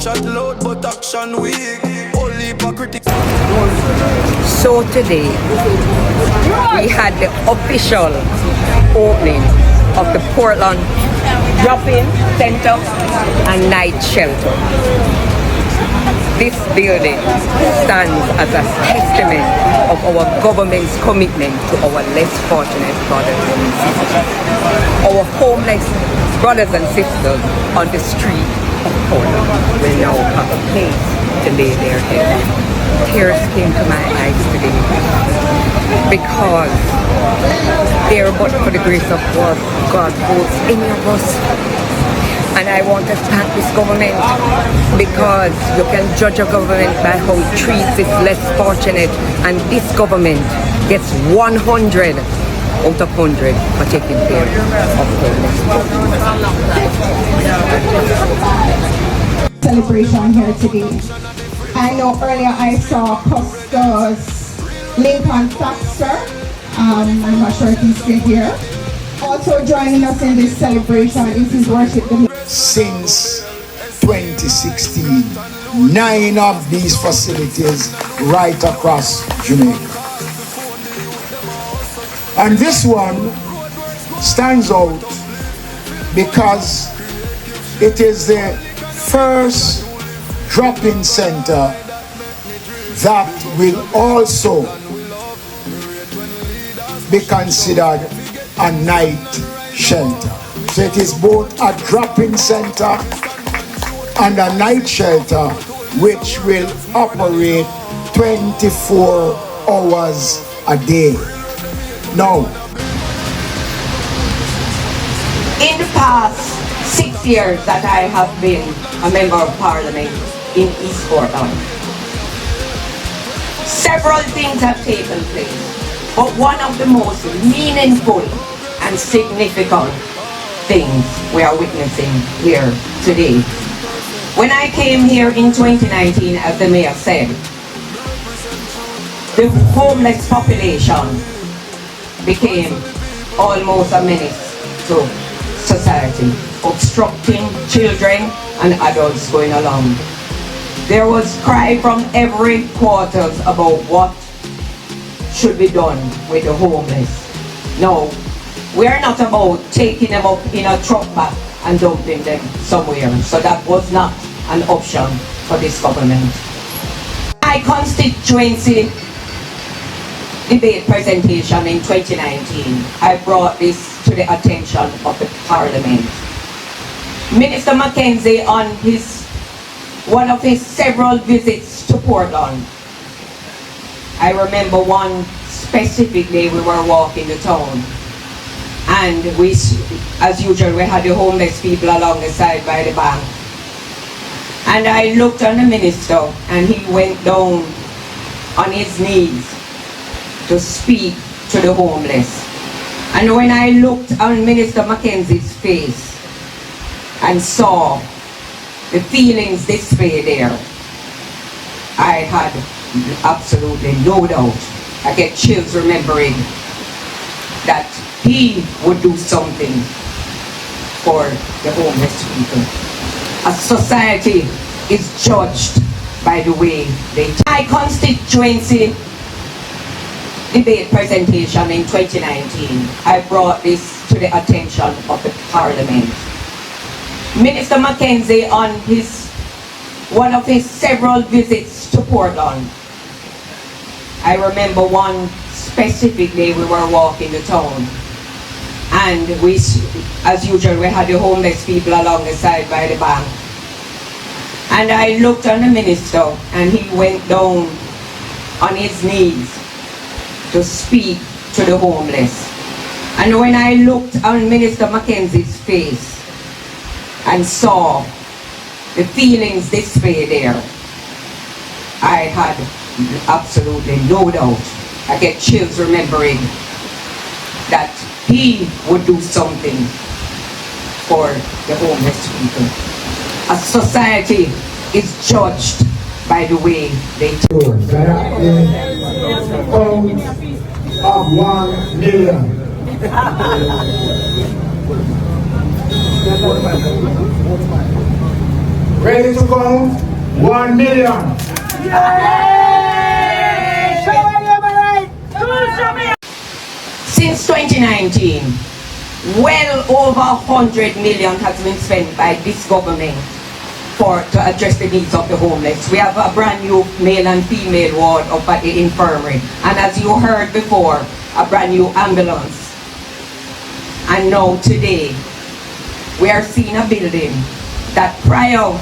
Chat loud but action weak. Only hypocritics. So today we had the official opening of the Portland Drop-In Center and Night Shelter. This building stands as a testament of our government's commitment to our less fortunate brothers and sisters. Our homeless brothers and sisters on the street of Portland will now have a place to lay their head. Tears came to my eyes today because they are but for the grace of God holds any of us. And I want to thank this government because you can judge a government by how it treats its less fortunate, and this government gets 100 out of 100 for taking care of homeless. Celebration here today. I know earlier I saw Custos Lincoln Faxter. I'm not sure if he's still here. Also joining us in this celebration is His Worship. Since 2016, 9 of these facilities right across Jamaica. And this one stands out because it is the first drop-in center that will also be considered a night shelter. So it is both a drop-in center and a night shelter which will operate 24 hours a day. Now, in the past 6 years that I have been a member of Parliament in East Portland, several things have taken place, but one of the most meaningful and significant things we are witnessing here today. When I came here in 2019, as the mayor said, the homeless population became almost a menace to society, obstructing children and adults going along. There was cry from every quarters about what should be done with the homeless. No, we are not about taking them up in a truck back and dumping them somewhere. So that was not an option for this government. My constituency debate presentation in 2019, I brought this to the attention of the Parliament. Minister McKenzie, on one of his several visits to Portland, I remember one specifically, we were walking the town, and we, as usual, we had the homeless people along the side by the bank. And I looked on the minister, and he went down on his knees to speak to the homeless. And when I looked on Minister McKenzie's face and saw the feelings displayed there, I had absolutely no doubt. I get chills remembering that he would do something for the homeless people. A society is judged by the way they take. My constituency debate presentation in 2019, I brought this to the attention of the Parliament. Minister McKenzie, on one of his several visits to Portland, I remember one specifically, we were walking the town, and we, as usual, we had the homeless people along the side by the bank. And I looked on the minister, and he went down on his knees to speak to the homeless. And when I looked on Minister McKenzie's face and saw the feelings displayed there, I had absolutely no doubt. I get chills remembering that he would do something for the homeless people. A society is judged by the way they take. Of 1 million. Ready to go? 1 million. Since 2019, well over 100 million has been spent by this government to address the needs of the homeless. We have a brand new male and female ward up at the infirmary, and as you heard before, a brand new ambulance. And now today, we are seeing a building that prior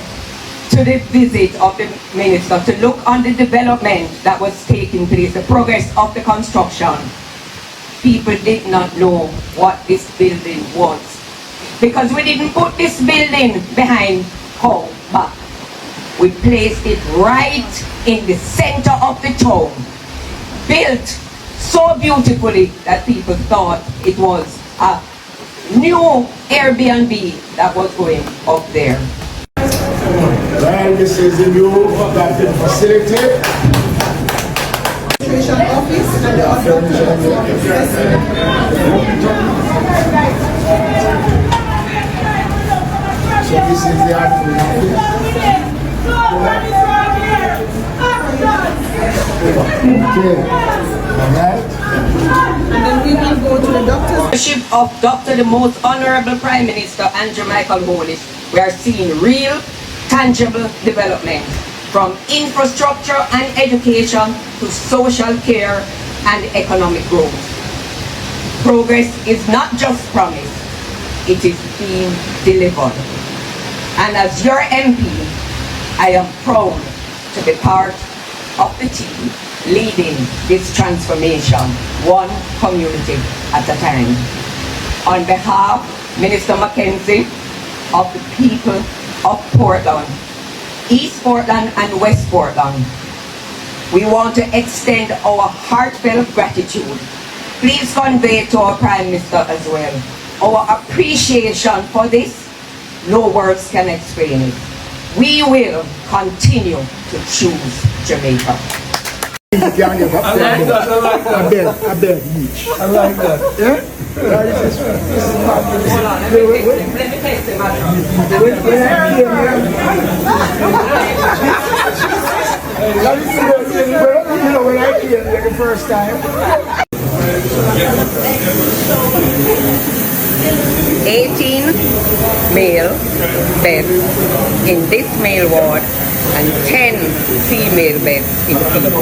to the visit of the minister to look on the development that was taking place, the progress of the construction, people did not know what this building was. Because we didn't put this building behind home back. We placed it right in the center of the town, built so beautifully that people thought it was a new Airbnb that was going up there. Well, this is the new adopted facility. Office and the So this is the admin office. Okay. Alright. and then we will go to the doctor's Leadership of Dr. the Most Honorable Prime Minister Jamaica Holness, we are seeing real, tangible development from infrastructure and education to social care and economic growth. Progress is not just promised, it is being delivered. And as your MP, I am proud to be part of the team leading this transformation, one community at a time. On behalf of Minister McKenzie, of the people of Portland, East Portland and West Portland, we want to extend our heartfelt gratitude. Please convey to our Prime Minister as well our appreciation for this. No words can explain it. We will continue to choose Jamaica. I like that. I bet each. I like that. Yeah? This is Hold on, let me text him. When I came here the first time. 18 male beds in this male ward and 10 female beds in female.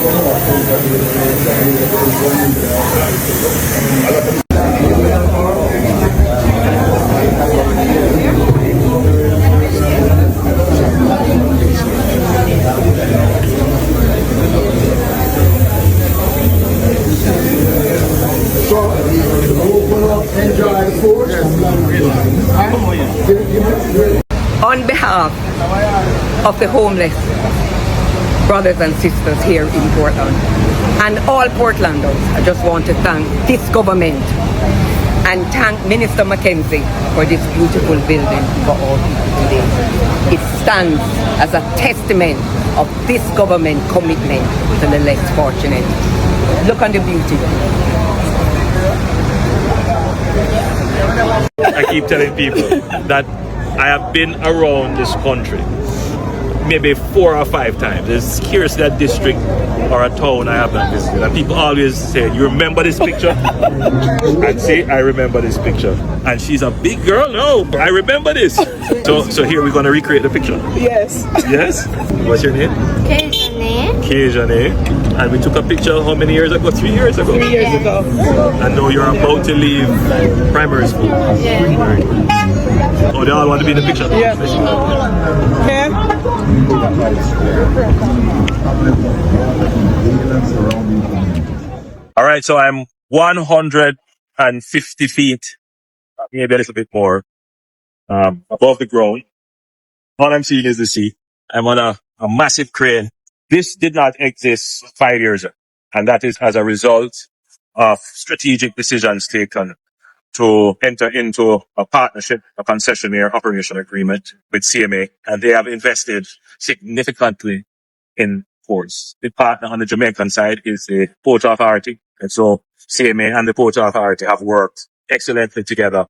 So, open up, enjoy the food. On behalf of the homeless brothers and sisters here in Portland and all Portlanders, I just want to thank this government and thank Minister McKenzie for this beautiful building for all people today. It stands as a testament of this government commitment to the less fortunate. Look on the beauty. I keep telling people that I have been around this country maybe 4 or 5 times. There's scarcely a district or a town I have not visited. And people always say, you remember this picture? And say, I remember this picture. And she's a big girl? No, I remember this. So here we're going to recreate the picture. Yes. Yes? What's your name? Kejane. And we took a picture how many years ago? 3 years ago? 3 years ago. And now you're about to leave primary school. Yeah. Oh, they all want to be in the picture? Yeah. Yeah. All right, so I'm 150 feet, maybe a little bit more, above the ground. All I'm seeing is the sea. I'm on a massive crane. This did not exist 5 years ago, and that is as a result of strategic decisions taken to enter into a partnership, a concessionaire operation agreement with CMA, and they have invested significantly in ports. The partner on the Jamaican side is the Port Authority, and so CMA and the Port Authority have worked excellently together.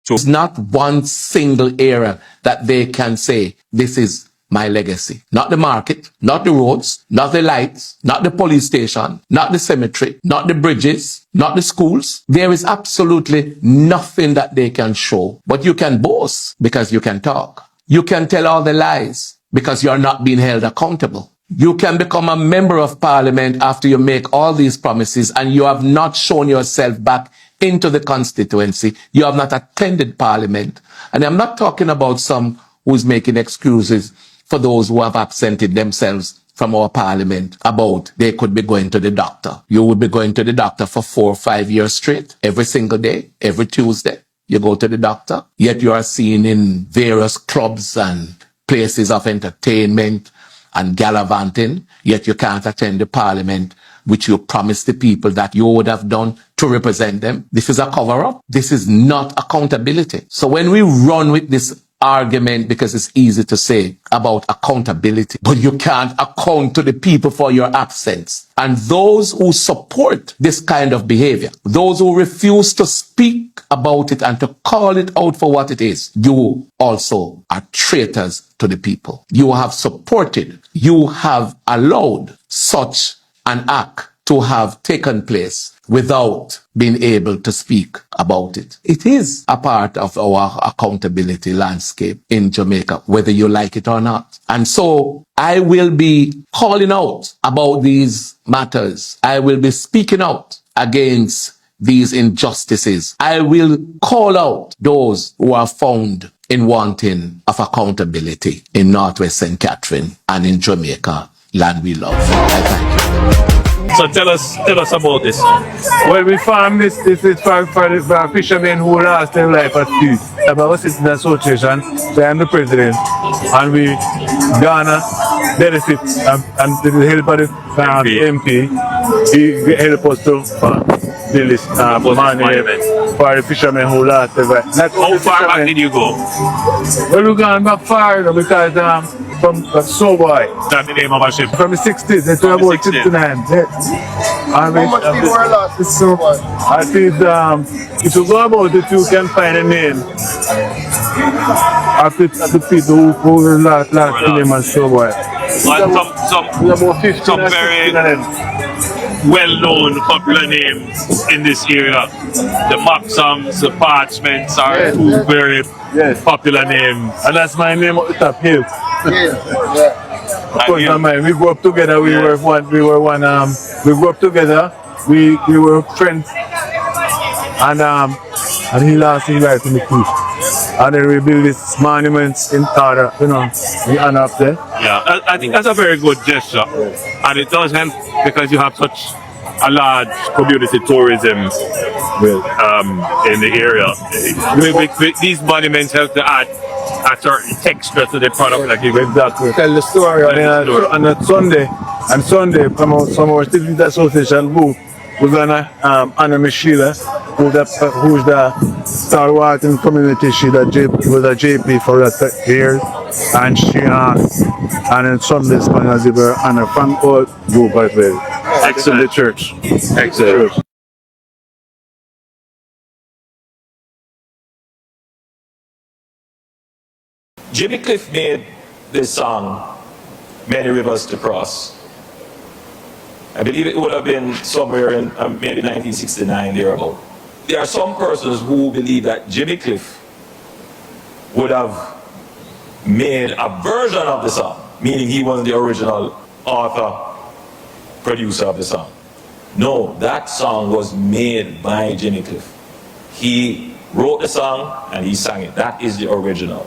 It's not one single area that they can say this is my legacy. Not the market, not the roads, not the lights, not the police station, not the cemetery, not the bridges, not the schools. There is absolutely nothing that they can show. But you can boast because you can talk. You can tell all the lies because you're not being held accountable. You can become a member of parliament after you make all these promises and you have not shown yourself back into the constituency. You have not attended parliament. And I'm not talking about some who's making excuses for those who have absented themselves from our parliament about they could be going to the doctor. You would be going to the doctor for 4 or 5 years straight, every single day, every Tuesday. You go to the doctor, yet you are seen in various clubs and places of entertainment and gallivanting, yet you can't attend the parliament which you promised the people that you would have done to represent them. This is a cover-up. This is not accountability. So when we run with this argument, because it's easy to say about accountability, but you can't account to the people for your absence. And those who support this kind of behavior, those who refuse to speak about it and to call it out for what it is, you also are traitors to the people. You have supported, you have allowed such an act to have taken place without being able to speak about it. It is a part of our accountability landscape in Jamaica, whether you like it or not. And so I will be calling out about these matters. I will be speaking out against these injustices. I will call out those who are found in wanting of accountability in Northwest St. Catherine and in Jamaica, land we love. I thank you. So tell us about this. Well, we found this is for fishermen who lost their life at sea. About our citizen association, so I am the president, and we garner benefits and with the help of the MP, he helped us to build this monument for the fishermen who lost their life. How far back did you go? Well, we've gone back far because from Soboy. That's the name of our ship. From the 60s until about 69. How much people were lost? It's so much. I think if you go about it, you can find a name of the people who were last name and Soboy. Some very well-known popular names in this area. The Maxams, the Parchments are two very popular names. And that's my name at the top here. Of course, we grew up together. We grew up together. We were friends. And he lost his life in the coup. And then we build this monuments in order, in honor of them. Yeah, I think that's a very good gesture. And it does help because you have such a large community tourism in the area. These monuments help to add a certain texture to the product that you give. Exactly. Tell the story. And on Sunday, from our student association group, we're gonna honor Miss Sheila, who's the stalwart in the community. She was a JP for years, and she and then Sunday's gonna give her honor from all group as well. Excellent. The church. Excellent. Jimmy Cliff made this song, Many Rivers to Cross. I believe it would have been somewhere in maybe 1969 thereabout. There are some persons who believe that Jimmy Cliff would have made a version of the song, meaning he was the original author, producer of the song. No, that song was made by Jimmy Cliff. He wrote the song and he sang it. That is the original.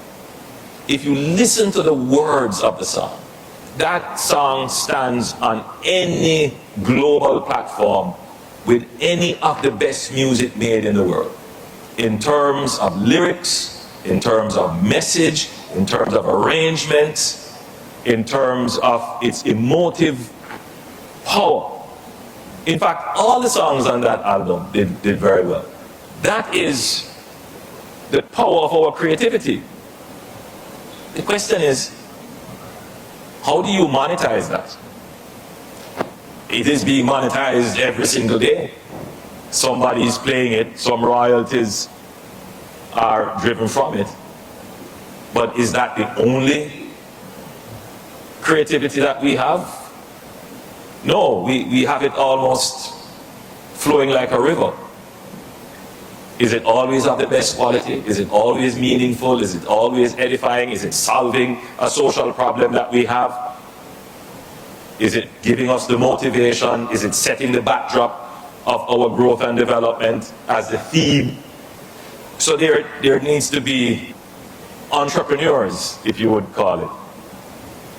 If you listen to the words of the song, that song stands on any global platform with any of the best music made in the world. In terms of lyrics, in terms of message, in terms of arrangements, in terms of its emotive power. In fact, all the songs on that album did very well. That is the power of our creativity. The question is, how do you monetize that? It is being monetized every single day. Somebody is playing it, some royalties are driven from it. But is that the only creativity that we have? No, we have it almost flowing like a river. Is it always of the best quality? Is it always meaningful? Is it always edifying? Is it solving a social problem that we have? Is it giving us the motivation? Is it setting the backdrop of our growth and development as the theme? So there needs to be entrepreneurs, if you would call it,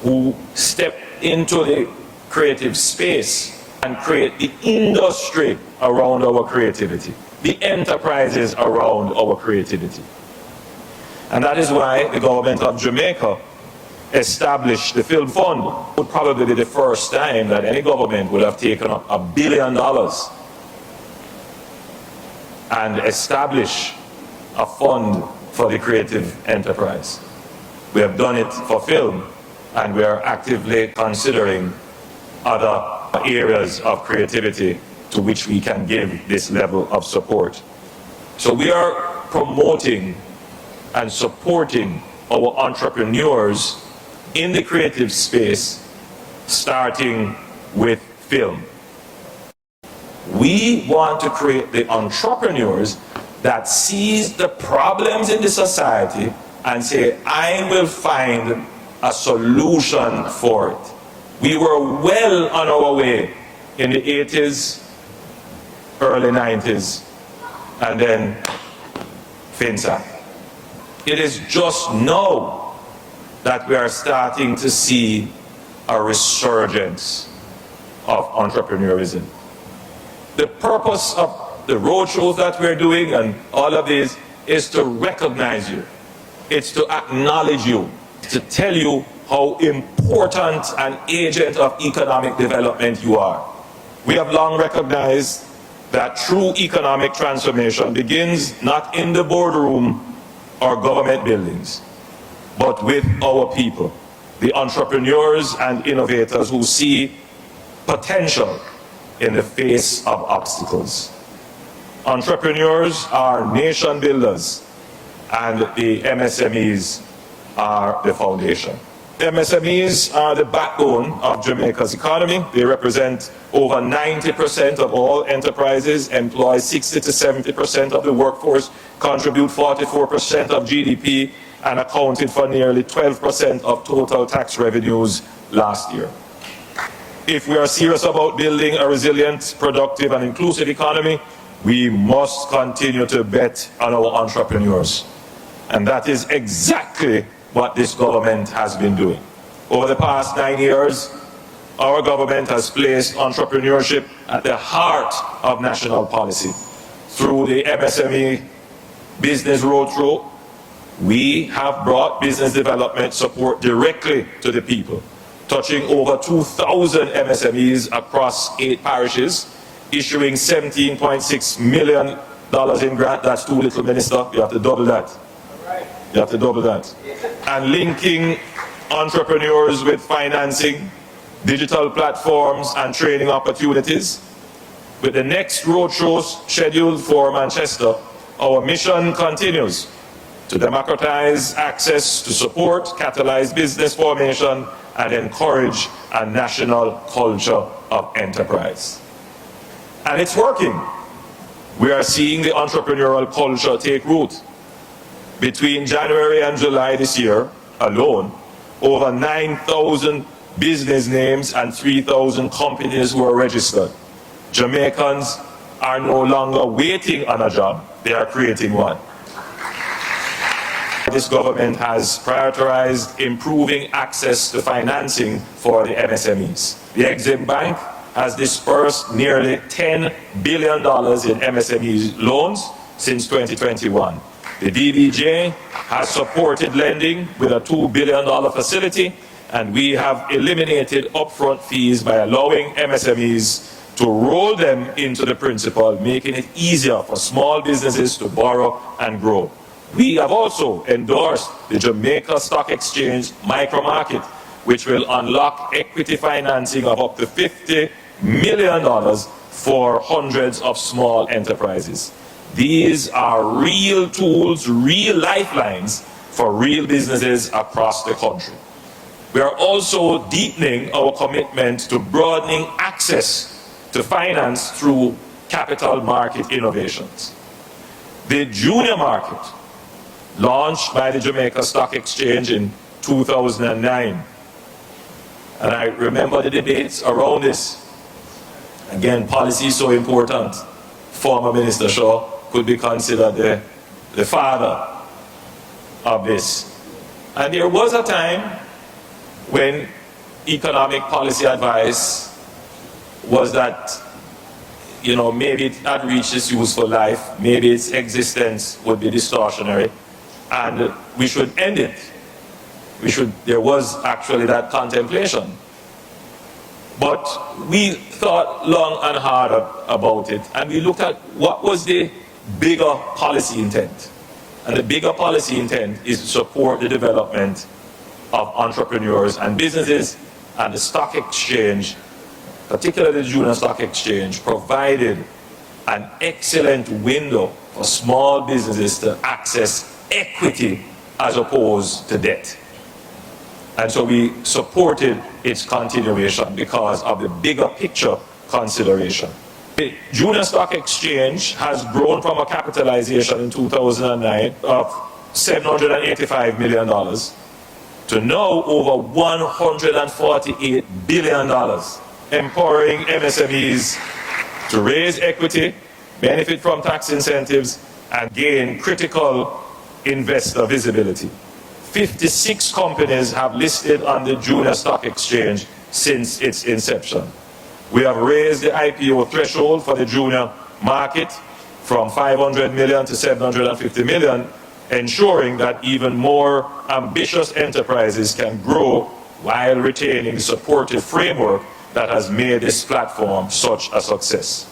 who step into the creative space and create the industry around our creativity, the enterprises around our creativity. And that is why the government of Jamaica established the Film Fund. It would probably be the first time that any government would have taken up $1 billion and established a fund for the creative enterprise. We have done it for film, and we are actively considering other areas of creativity to which we can give this level of support. So we are promoting and supporting our entrepreneurs in the creative space, starting with film. We want to create the entrepreneurs that sees the problems in the society and say, I will find a solution for it. We were well on our way in the 80s, early 90s, and then FinSA. It is just now that we are starting to see a resurgence of entrepreneurism. The purpose of the roadshows that we're doing and all of this is to recognize you. It's to acknowledge you, to tell you how important an agent of economic development you are. We have long recognized that true economic transformation begins not in the boardroom or government buildings, but with our people, the entrepreneurs and innovators who see potential in the face of obstacles. Entrepreneurs are nation builders, and the MSMEs are the foundation. The MSMEs are the backbone of Jamaica's economy. They represent over 90% of all enterprises, employ 60 to 70% of the workforce, contribute 44% of GDP, and accounted for nearly 12% of total tax revenues last year. If we are serious about building a resilient, productive, and inclusive economy, we must continue to bet on our entrepreneurs. And that is exactly what this government has been doing. Over the past 9 years, our government has placed entrepreneurship at the heart of national policy. Through the MSME Business Roadshow, we have brought business development support directly to the people, touching over 2,000 MSMEs across 8 parishes, issuing $17.6 million in grant. That's too little, Minister. You have to double that. You have to double that. And linking entrepreneurs with financing, digital platforms, and training opportunities. With the next roadshows scheduled for Manchester, our mission continues to democratize access to support, catalyze business formation, and encourage a national culture of enterprise. And it's working. We are seeing the entrepreneurial culture take root. Between January and July this year alone, over 9,000 business names and 3,000 companies were registered. Jamaicans are no longer waiting on a job, they are creating one. This government has prioritized improving access to financing for the MSMEs. The Exim Bank has dispersed nearly $10 billion in MSME loans since 2021. The DBJ has supported lending with a $2 billion facility, and we have eliminated upfront fees by allowing MSMEs to roll them into the principal, making it easier for small businesses to borrow and grow. We have also endorsed the Jamaica Stock Exchange micromarket, which will unlock equity financing of up to $50 million for hundreds of small enterprises. These are real tools, real lifelines for real businesses across the country. We are also deepening our commitment to broadening access to finance through capital market innovations. The junior market, launched by the Jamaica Stock Exchange in 2009, and I remember the debates around this. Again, policy is so important. Former Minister Shaw could be considered the father of this. And there was a time when economic policy advice was that, you know, maybe it had reached its useful life, maybe its existence would be distortionary, and we should end it. There was actually that contemplation. But we thought long and hard about it, and we looked at what was the bigger policy intent. And the bigger policy intent is to support the development of entrepreneurs and businesses, and the stock exchange, particularly the junior stock exchange, provided an excellent window for small businesses to access equity as opposed to debt. And so we supported its continuation because of the bigger picture consideration. The junior stock exchange has grown from a capitalization in 2009 of $785 million to now over $148 billion, empowering MSMEs to raise equity, benefit from tax incentives, and gain critical investor visibility. 56 companies have listed on the junior stock exchange since its inception. We have raised the IPO threshold for the junior market from 500 million to 750 million, ensuring that even more ambitious enterprises can grow while retaining the supportive framework that has made this platform such a success.